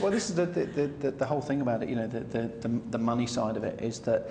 Well, this is the whole thing about it. You know, the money side of it is that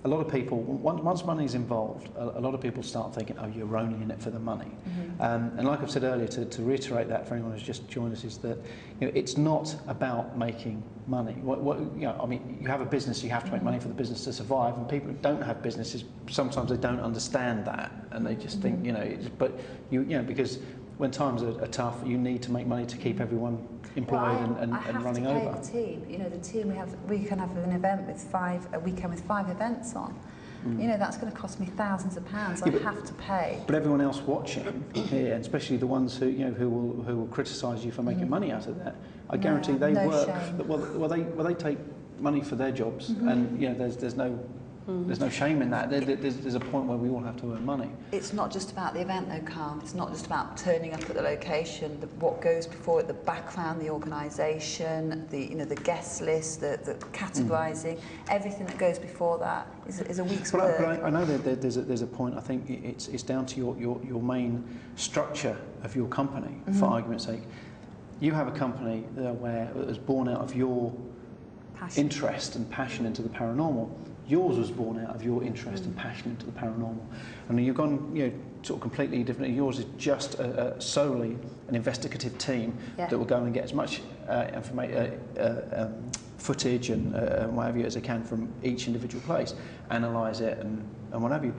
a lot of people, once money is involved, a lot of people start thinking, oh, you're only in it for the money. And like I've said earlier, to reiterate that for anyone who's just joined us, is that, you know, it's not about making money. You know, I mean, you have a business, you have to make money for the business to survive, and people who don't have businesses, sometimes they don't understand that, and they just think, you know, but you know, because when times are tough, you need to make money to keep everyone employed and running over. I have to pay the team. You know, the team we can have an event with a weekend with 5 events on. You know, that's going to cost me thousands of pounds. I have to pay. But everyone else watching here, and especially the ones who, you know, who will criticise you for making money out of that, I guarantee they work. Well, they take money for their jobs, and you know, there's no shame in that. There's a point where we all have to earn money. It's not just about the event though, Carl. It's not just about turning up at the location. What goes before it, the background, the organisation, the guest list, the categorising, everything that goes before that is a week's work. But I know that there's a point. I think it's down to your main structure of your company. For argument's sake, you have a company where it was born out of your interest and passion into the paranormal. Yours was born out of your interest and passion into the paranormal, and you've gone, you know, sort of completely different. Yours is just solely an investigative team that will go and get as much footage and what have you as they can from each individual place, analyse it and what have you.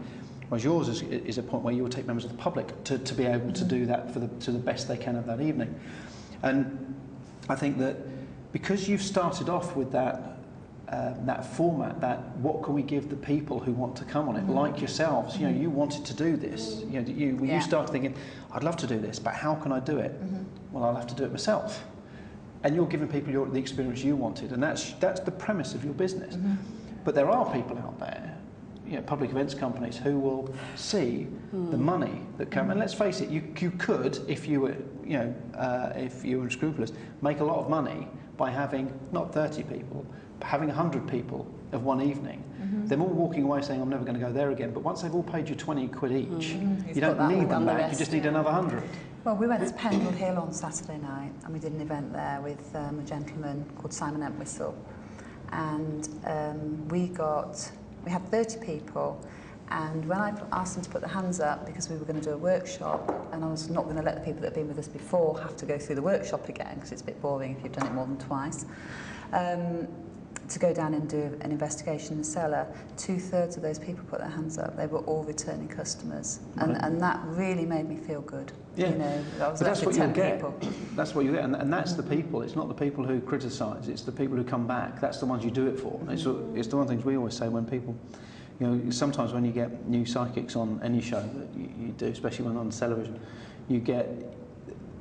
Whereas yours is a point where you will take members of the public to be able to do that to the best they can of that evening, and I think that because you've started off with that format, that what can we give the people who want to come on it, like yourselves, you know, you wanted to do this, you know, you started thinking, I'd love to do this, but how can I do it? Well, I'll have to do it myself. And you're giving people the experience you wanted, and that's the premise of your business. But there are people out there, you know, public events companies who will see the money that come, and let's face it, you could, if you were, you know, if you were unscrupulous, make a lot of money by having not 30 people, but having 100 people of one evening. They're all walking away saying, I'm never going to go there again. But once they've all paid you 20 quid each, you don't need them back, you just need another 100. Well, we went to Pendle Hill on Saturday night, and we did an event there with a gentleman called Simon Entwistle. And we had 30 people, and when I asked them to put their hands up, because we were going to do a workshop, and I was not going to let the people that have been with us before have to go through the workshop again, because it's a bit boring if you've done it more than twice, to go down and do an investigation in the cellar, 2/3 of those people put their hands up. They were all returning customers, and that really made me feel good. Yeah, you know, but that's what you get. That's what you get, and that's the people. It's not the people who criticise. It's the people who come back. That's the ones you do it for. It's the one of the things we always say when people, you know, sometimes when you get new psychics on any show that you do, especially when on television, you get.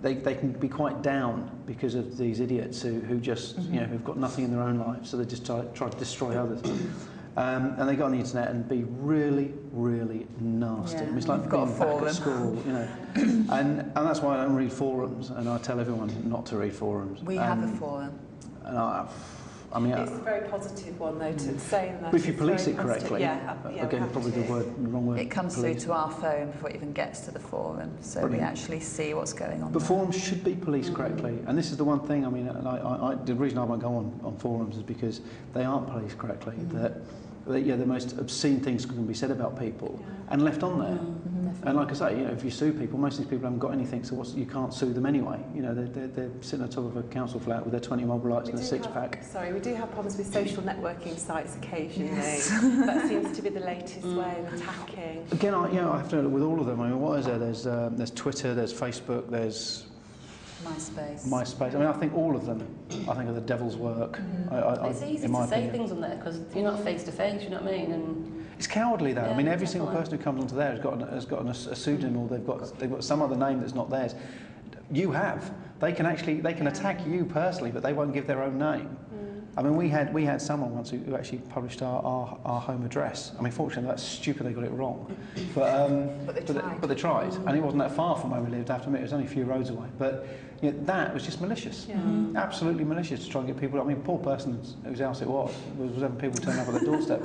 They can be quite down because of these idiots who just, you know, who've got nothing in their own lives, so they just try to destroy others. And they go on the internet and be really, really nasty. It's like being back at school, you know. And that's why I don't read forums, and I tell everyone not to read forums. We have a forum. And I mean, it's a very positive one, though, to say that. But if you police it correctly, again, probably the wrong word. It comes through to our phone before it even gets to the forum, so we actually see what's going on. But forums should be policed correctly, and this is the one thing. I mean, the reason I won't go on forums is because they aren't policed correctly. That the most obscene things can be said about people and left on there. And like I say, you know, if you sue people, most of these people haven't got anything, so you can't sue them anyway. You know, they're sitting on top of a council flat with their 20 mobile lights and a six-pack. Sorry, we do have problems with social networking sites occasionally. That seems to be the latest way of attacking. Again, I have to with all of them. I mean, what is there? There's Twitter, there's Facebook, there's MySpace. I mean, I think all of them, I think, are the devil's work. It's easy to say things on there because you're not face to face. You know what I mean? And it's cowardly, though. I mean, every single person who comes onto there has got a pseudonym, or they've got some other name that's not theirs. You have. They can attack you personally, but they won't give their own name. I mean, we had someone once who actually published our home address. I mean, fortunately, that's stupid. They got it wrong, but they tried, and it wasn't that far from where we lived. I have to admit, it was only a few roads away. But that was just malicious. Absolutely malicious to try and get people. I mean, poor person whose house it was having people turn up at their doorstep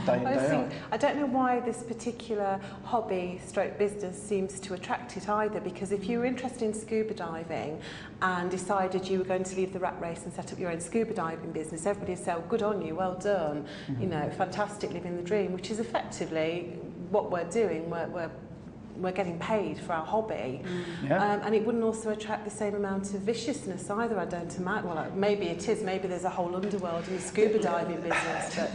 day in, day out. I don't know why this particular hobby stroke business seems to attract it either, because if you were interested in scuba diving and decided you were going to leave the rat race and set up your own scuba diving business, everybody would say, oh, good on you, well done, you know, fantastic, living the dream, which is effectively what we're doing. We're getting paid for our hobby, and it wouldn't also attract the same amount of viciousness either, I don't imagine. Well, maybe it is, maybe there's a whole underworld in the scuba diving business, but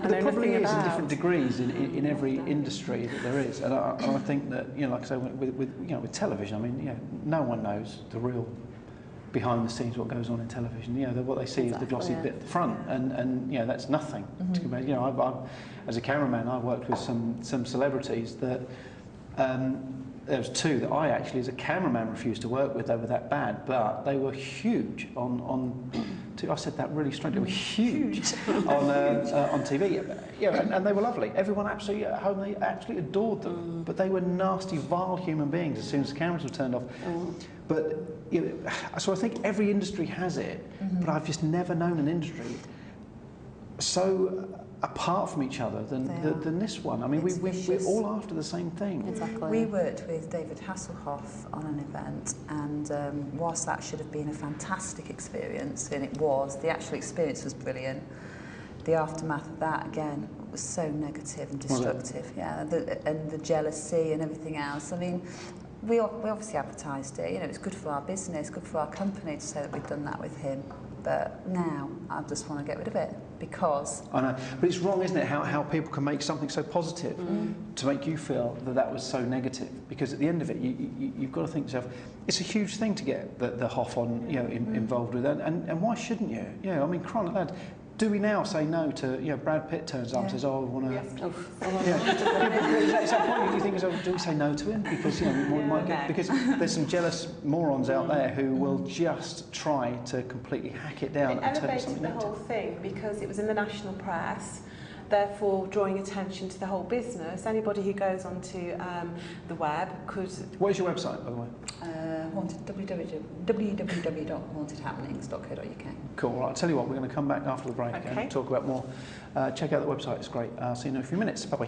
there probably is in different degrees in every industry that there is, and I think that, you know, like I say, with television, I mean, you know, no one knows the real behind the scenes what goes on in television. You know, what they see is the glossy bit at the front, and you know, that's nothing. You know, I've as a cameraman, I worked with some celebrities that. There was two that I actually, as a cameraman, refused to work with. They were that bad, but they were huge on I said that really straight. They were huge on TV. Yeah, and they were lovely. Everyone absolutely at home, they absolutely adored them. But they were nasty, vile human beings as soon as the cameras were turned off. But you know, so I think every industry has it, but I've just never known an industry so apart from each other than this one. I mean, we're all after the same thing. Exactly. We worked with David Hasselhoff on an event, and whilst that should have been a fantastic experience, and it was, the actual experience was brilliant, the aftermath of that, again, was so negative and destructive. Yeah, and the jealousy and everything else. I mean, we obviously advertised it. You know, it's good for our business, good for our company to say that we've done that with him. But now I just want to get rid of it because... I know, but it's wrong, isn't it, how people can make something so positive to make you feel that was so negative. Because at the end of it, you've got to think to yourself, it's a huge thing to get the Hoff on, you know, involved with it, and why shouldn't you? You know, I mean, crying out loud. Do we now say no to, you know, Brad Pitt turns up and says, oh, I want to... It's that point you think, do we say no to him? Because, you know, we might get... Because there's some jealous morons out there who will just try to completely hack it down and turn it something negative. It elevated the whole thing because it was in the national press, therefore drawing attention to the whole business. Anybody who goes onto the web could... What is your website, by the way? www.hauntedhappenings.co.uk. Cool. Right, I'll tell you what, we're going to come back after the break and talk about more. Check out the website, it's great. I'll see you in a few minutes. Bye-bye.